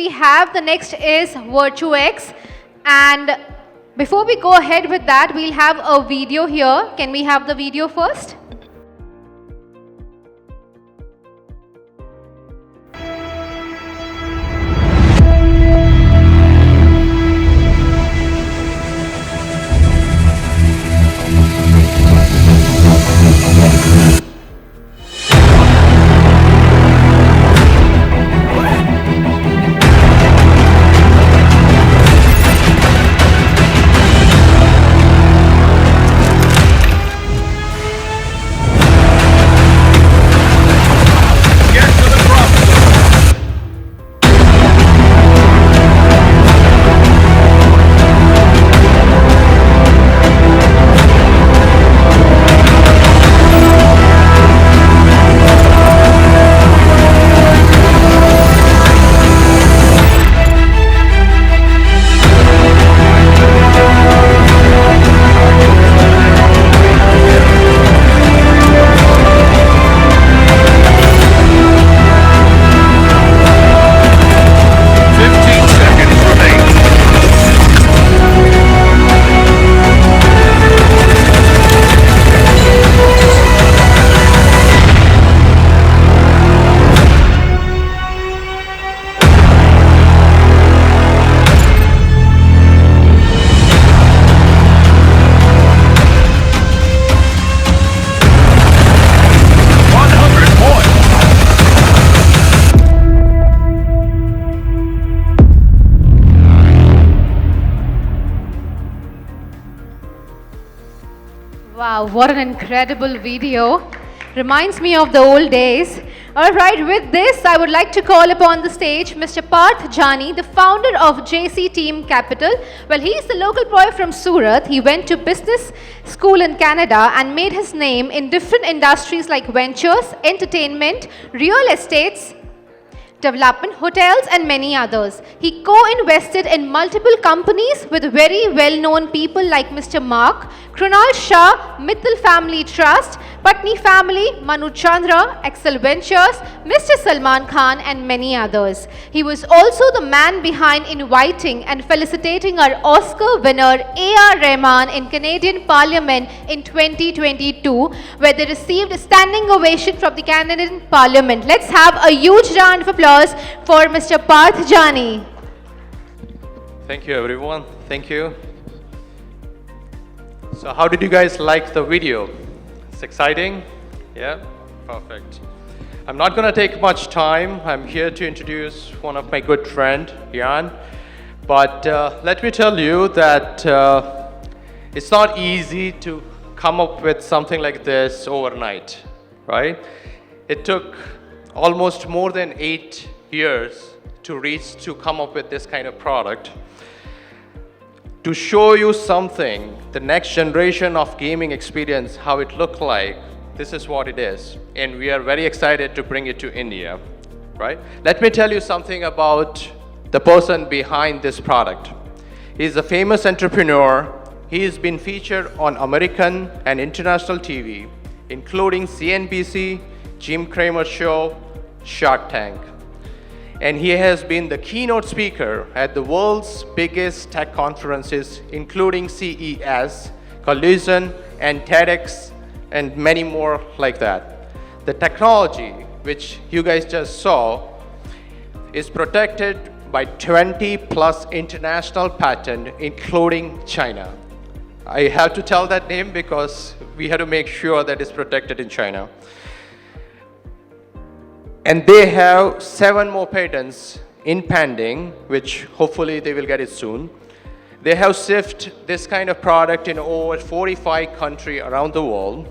we have the next is Virtuix. And before we go ahead with that, we'll have a video here. Can we have the video first? Wow, what an incredible video. Reminds me of the old days. All right, with this, I would like to call upon the stage Mr. Parth Jani, the founder of JC Team Capital. Well, he is the local boy from Surat. He went to business school in Canada and made his name in different industries like ventures, entertainment, real estates, development, hotels, and many others. He co-invested in multiple companies with very well-known people like Mr. Mark, Krunal Shah, Mittal Family Trust, Patni Family, Manu Chandra, Excel Ventures, Mr. Salman Khan, and many others. He was also the man behind inviting and felicitating our Oscar winner A.R. Rahman in Canadian Parliament in 2022, where they received a standing ovation from the Canadian Parliament. Let's have a huge round of applause for Mr. Parth Jani. Thank you, everyone. Thank you. So how did you guys like the video? It's exciting? Yeah? Perfect. I'm not going to take much time. I'm here to introduce one of my good friend, Jan. But let me tell you that it's not easy to come up with something like this overnight, right? It took almost more than 8 years to come up with this kind of product. To show you something, the next generation of gaming experience, how it looked like, this is what it is. And we are very excited to bring it to India, right? Let me tell you something about the person behind this product. He's a famous entrepreneur. He has been featured on American and international TV, including CNBC, Jim Cramer Show, Shark Tank. And he has been the keynote speaker at the world's biggest tech conferences, including CES, Collision, and TEDx, and many more like that. The technology, which you guys just saw, is protected by 20 plus international patents, including China. I have to tell that name because we had to make sure that it's protected in China. And they have 7 more patents in pending, which hopefully they will get it soon. They have shipped this kind of product in over 45 countries around the world.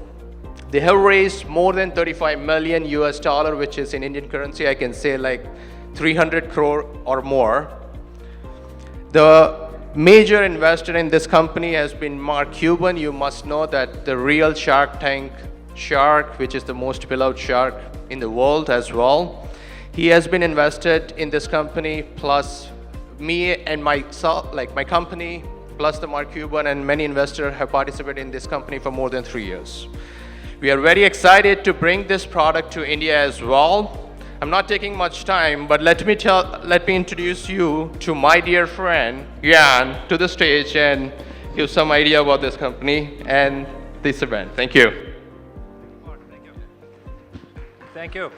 They have raised more than 35 million US dollar, which is in Indian currency, I can say like 300 crore or more. The major investor in this company has been Mark Cuban. You must know that the real Shark Tank shark, which is the most beloved shark in the world as well. He has been invested in this company, plus me and myself, like my company, plus the Mark Cuban and many investors have participated in this company for more than 3 years. We are very excited to bring this product to India as well. I'm not taking much time, but let me introduce you to my dear friend, Jan, to the stage and give some idea about this company and this event. Thank you. Thank you.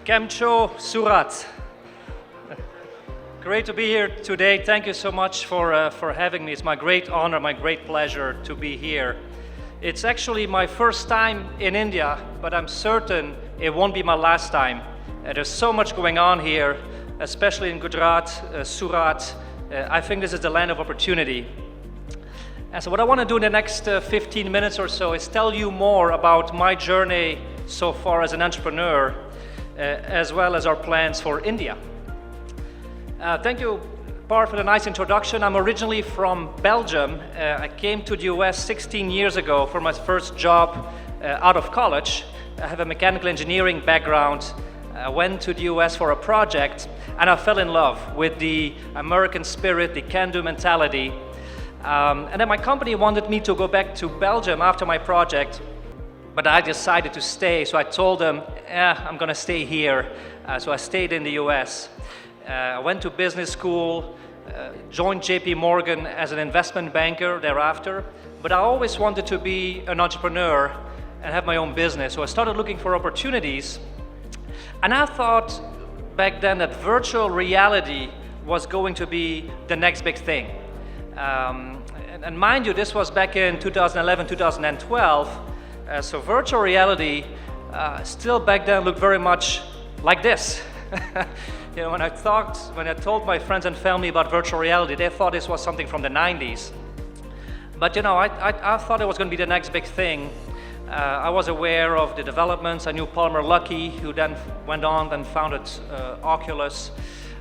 Kemcho Surat. Great to be here today. Thank you so much for having me. It's my great honor, my great pleasure to be here. It's actually my first time in India, but I'm certain it won't be my last time. There's so much going on here, especially in Gujarat, Surat. I think this is the land of opportunity. And so what I want to do in the next 15 minutes or so is tell you more about my journey so far as an entrepreneur, as well as our plans for India. Thank you, Bart, for the nice introduction. I'm originally from Belgium. I came to the US 16 years ago for my first job out of college. I have a mechanical engineering background. I went to the US for a project, and I fell in love with the American spirit, the can-do mentality. And then my company wanted me to go back to Belgium after my project, but I decided to stay. So I told them, I'm gonna stay here. So I stayed in the US. I went to business school, joined JP Morgan as an investment banker thereafter, but I always wanted to be an entrepreneur and have my own business. So I started looking for opportunities, and I thought back then that virtual reality was going to be the next big thing. And mind you, this was back in 2011, 2012, so virtual reality still back then looked very much like this. You know, when I told my friends and family about virtual reality, they thought this was something from the 90s. But you know, I thought it was going to be the next big thing. I was aware of the developments. I knew Palmer Luckey, who then went on and founded Oculus.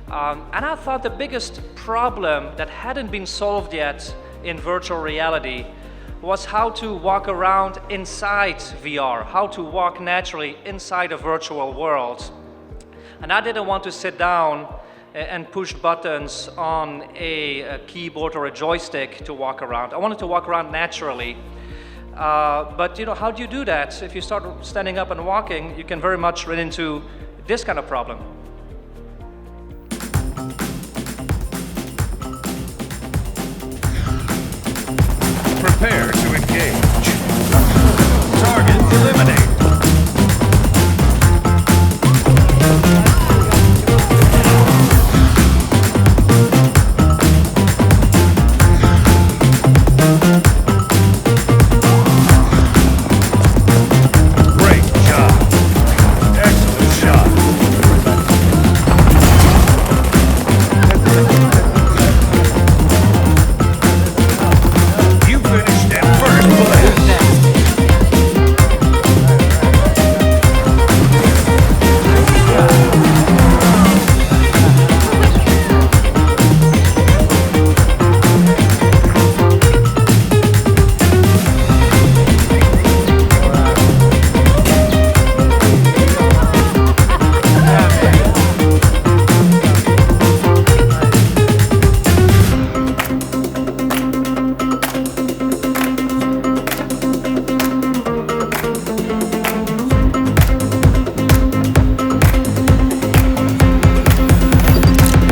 And I thought the biggest problem that hadn't been solved yet in virtual reality was how to walk around inside VR, how to walk naturally inside a virtual world. And I didn't want to sit down and push buttons on a keyboard or a joystick to walk around. I wanted to walk around naturally. But you know, how do you do that? If you start standing up and walking, you can very much run into this kind of problem. Prepare to engage. Target eliminate.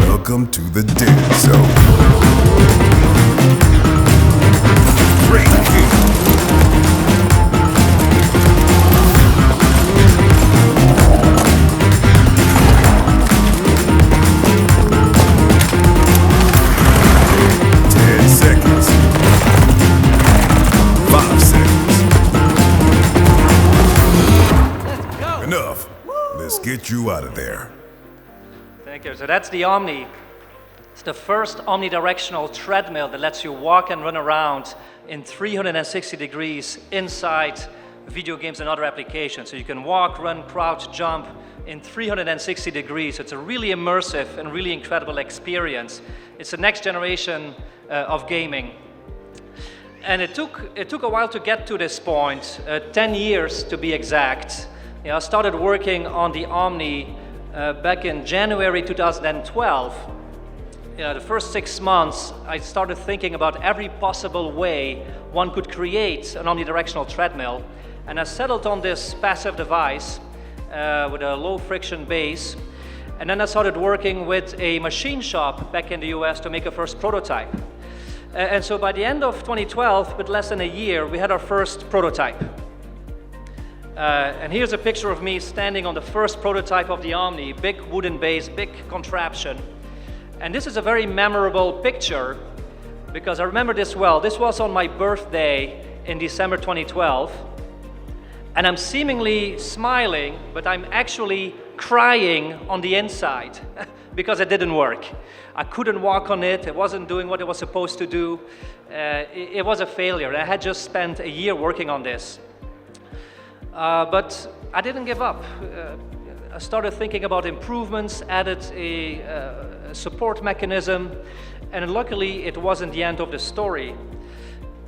Welcome to the dead zone. Great game. 10 seconds. 5 seconds. Let's go. Enough. Let's get you out of there. Thank you. So that's the Omni. It's the first omnidirectional treadmill that lets you walk and run around in 360 degrees inside video games and other applications. So you can walk, run, crouch, jump in 360 degrees. It's a really immersive and really incredible experience. It's the next generation of gaming. And it took a while to get to this point, 10 years to be exact. You know, I started working on the Omni back in January 2012. You know, the first 6 months, I started thinking about every possible way one could create an omnidirectional treadmill, and I settled on this passive device with a low friction base. And then I started working with a machine shop back in the US to make a first prototype. And so by the end of 2012, with less than a year, we had our first prototype. And here's a picture of me standing on the first prototype of the Omni, big wooden base, big contraption. And this is a very memorable picture because I remember this well. This was on my birthday in December 2012. And I'm seemingly smiling, but I'm actually crying on the inside because it didn't work. I couldn't walk on it. It wasn't doing what it was supposed to do. It was a failure. I had just spent a year working on this. But I didn't give up. I started thinking about improvements, added a support mechanism, and luckily it wasn't the end of the story.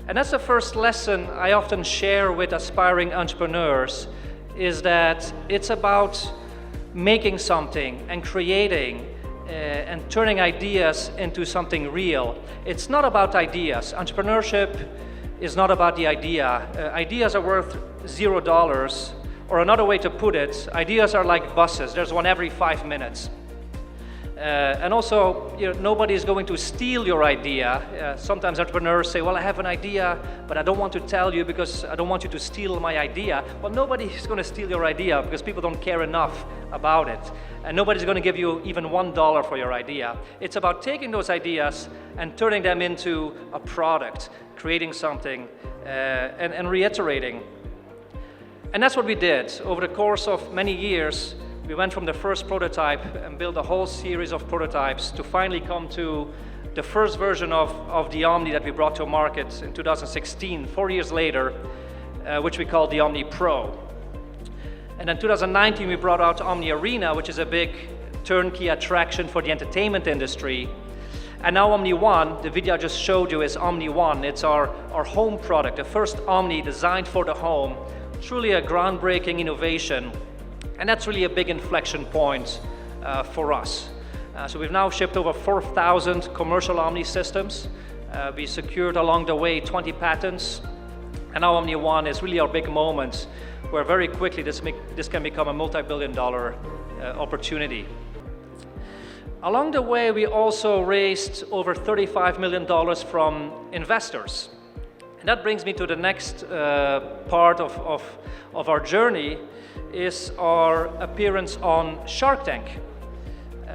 And that's the first lesson I often share with aspiring entrepreneurs, is that it's about making something and creating and turning ideas into something real. It's not about ideas. Entrepreneurship is not about the idea. Ideas are worth $0, or another way to put it, ideas are like buses. There's one every 5 minutes. And also, nobody is going to steal your idea. Sometimes entrepreneurs say, well, I have an idea, but I don't want to tell you because I don't want you to steal my idea. Well, nobody is going to steal your idea because people don't care enough about it. And nobody's going to give you even $1 for your idea. It's about taking those ideas and turning them into a product, creating something, and reiterating. And that's what we did. Over the course of many years, we went from the first prototype and built a whole series of prototypes to finally come to the first version of the Omni that we brought to market in 2016, 4 years later, which we called the Omni Pro. And in 2019, we brought out Omni Arena, which is a big turnkey attraction for the entertainment industry. And now Omni One, the video I just showed you, is Omni One. It's our home product, the first Omni designed for the home. Truly a groundbreaking innovation. And that's really a big inflection point for us. So we've now shipped over 4,000 commercial Omni systems. We secured along the way 20 patents. And now Omni One is really our big moment where very quickly this can become a multi-billion-dollar opportunity. Along the way, we also raised over $35 million from investors. And that brings me to the next part of our journey, is our appearance on Shark Tank.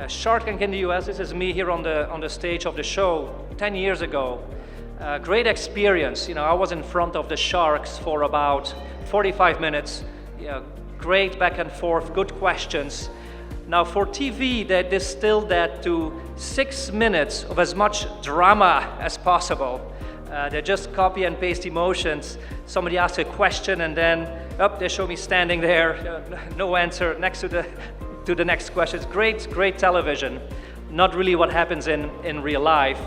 Shark Tank in the US, this is me here on the stage of the show 10 years ago. Great experience. I was in front of the sharks for about 45 minutes. Great back and forth, good questions. Now for TV, they distilled that to 6 minutes of as much drama as possible. They just copy and paste emotions. Somebody asks a question and then they show me standing there, no answer, next to the next question. It's great television. Not really what happens in real life.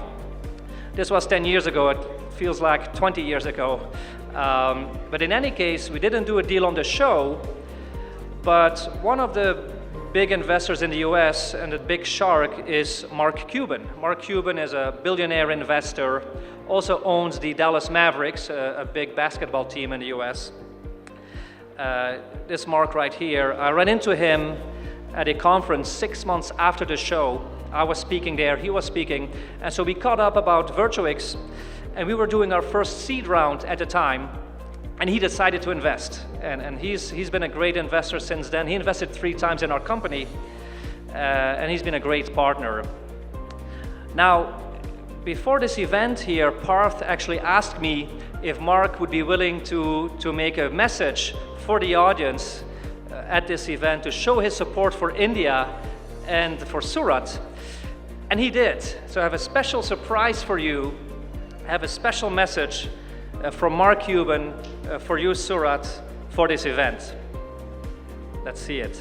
This was 10 years ago. It feels like 20 years ago. But in any case, we didn't do a deal on the show, but one of the big investors in the US and the big shark is Mark Cuban. Mark Cuban is a billionaire investor, also owns the Dallas Mavericks, a big basketball team in the US. This Mark right here, I ran into him at a conference 6 months after the show. I was speaking there, he was speaking, and so we caught up about Virtuix, and we were doing our first seed round at the time, and he decided to invest. And he's been a great investor since then. He invested 3 times in our company, and he's been a great partner. Now, before this event here, Parth actually asked me if Mark would be willing to make a message for the audience at this event to show his support for India and for Surat. And he did. So I have a special surprise for you. I have a special message from Mark Cuban for you, Surat, for this event. Let's see it.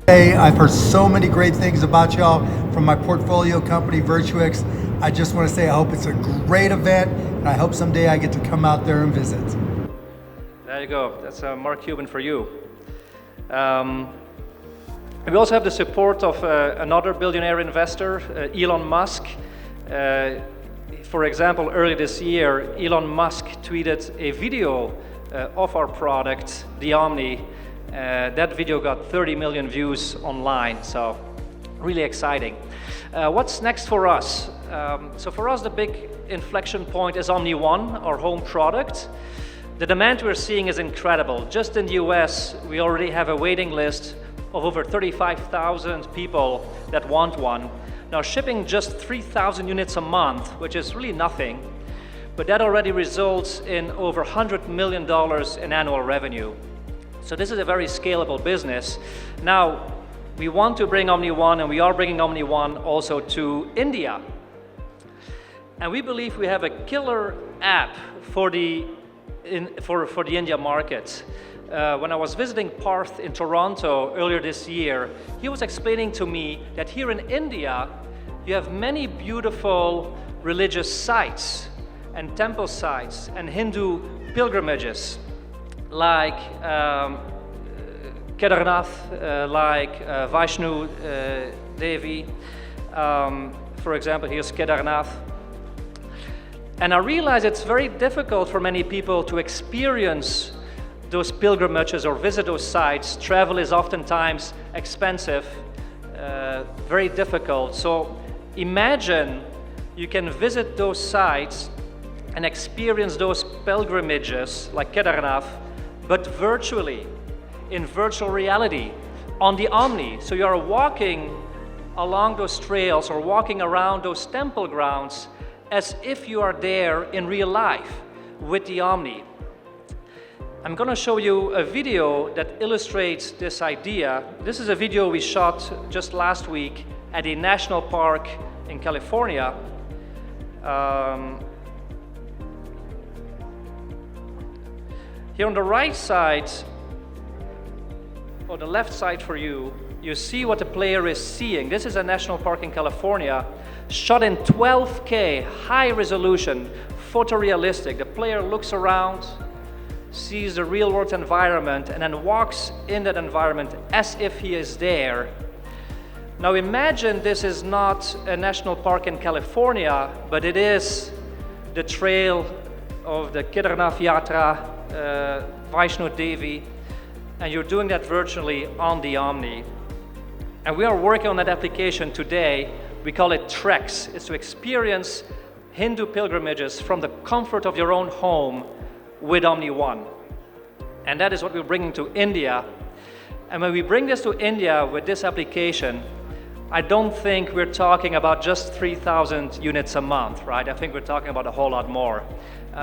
Hey, I've heard so many great things about y'all from my portfolio company, Virtuix. I just want to say I hope it's a great event, and I hope someday I get to come out there and visit. There you go. That's Mark Cuban for you. We also have the support of another billionaire investor, Elon Musk. For example, early this year, Elon Musk tweeted a video of our product, the Omni, That video got 30 million views online, so really exciting. What's next for us? So for us, the big inflection point is Omni One, our home product. The demand we're seeing is incredible. Just in the US, we already have a waiting list of over 35,000 people that want one. Now, shipping just 3,000 units a month, which is really nothing, but that already results in over $100 million in annual revenue. So this is a very scalable business. Now, we want to bring Omni One, and we are bringing Omni One also to India. And we believe we have a killer app for the India market. When I was visiting Parth in Toronto earlier this year, he was explaining to me that here in India, you have many beautiful religious sites and temple sites and Hindu pilgrimages, like Kedarnath, like Vaishnu Devi. For example, here's Kedarnath. And I realize it's very difficult for many people to experience those pilgrimages or visit those sites. Travel is oftentimes expensive, very difficult. So imagine you can visit those sites and experience those pilgrimages like Kedarnath, but virtually, in virtual reality, on the Omni. So you are walking along those trails or walking around those temple grounds as if you are there in real life with the Omni. I'm going to show you a video that illustrates this idea. This is a video we shot just last week at a national park in California. Here on the right side, or the left side for you, you see what the player is seeing. This is a national park in California, shot in 12K, high resolution, photorealistic. The player looks around, sees the real world environment, and then walks in that environment as if he is there. Now imagine this is not a national park in California, but it is the trail of the Kedarnath Yatra, Vaishnu Devi, and you're doing that virtually on the Omni. And we are working on that application today. We call it Treks. It's to experience Hindu pilgrimages from the comfort of your own home with Omni One. And that is what we're bringing to India. And when we bring this to India with this application, I don't think we're talking about just 3,000 units a month, right? I think we're talking about a whole lot more.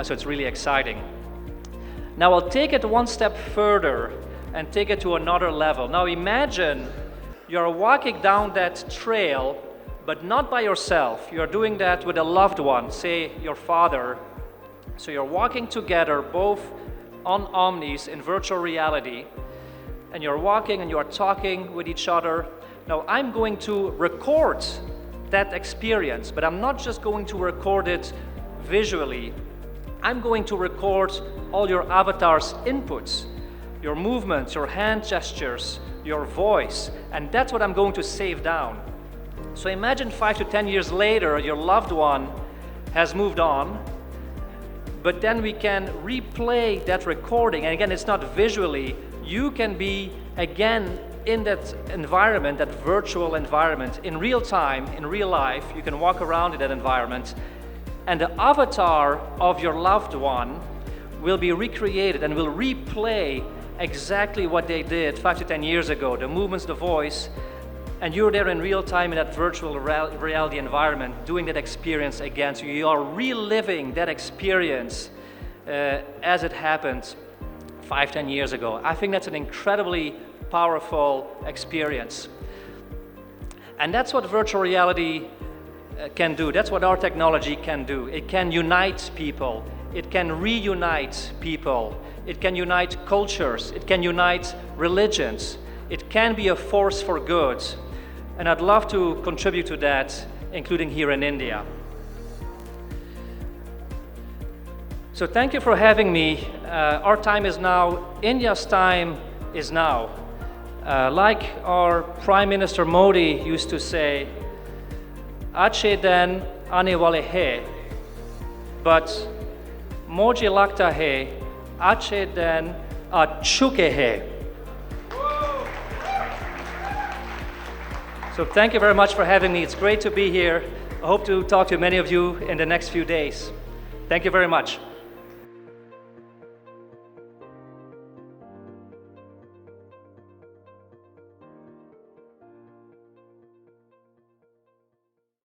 So it's really exciting. Now I'll take it one step further and take it to another level. Now imagine you're walking down that trail, but not by yourself. You're doing that with a loved one, say your father. So you're walking together, both on Omnis in virtual reality, and you're walking and you are talking with each other. Now I'm going to record that experience, but I'm not just going to record it visually. I'm going to record all your avatar's inputs, your movements, your hand gestures, your voice, and that's what I'm going to save down. So imagine 5 to 10 years later, your loved one has moved on, but then we can replay that recording. And again, it's not visually. You can be again in that environment, that virtual environment, in real time, in real life. You can walk around in that environment, and the avatar of your loved one will be recreated and will replay exactly what they did 5 to 10 years ago, the movements, the voice, and you're there in real time in that virtual reality environment doing that experience again. So you are reliving that experience as it happened 5, 10 years ago. I think that's an incredibly powerful experience. And that's what virtual reality can do. That's what our technology can do. It can unite people. It can reunite people. It can unite cultures. It can unite religions. It can be a force for good. And I'd love to contribute to that, including here in India. So thank you for having me. Our time is now. India's time is now. Like our Prime Minister Modi used to say, "Ache din aane wale hai, but mujhe lagta hai ache din aa chuke hai." So thank you very much for having me. It's great to be here. I hope to talk to many of you in the next few days. Thank you very much.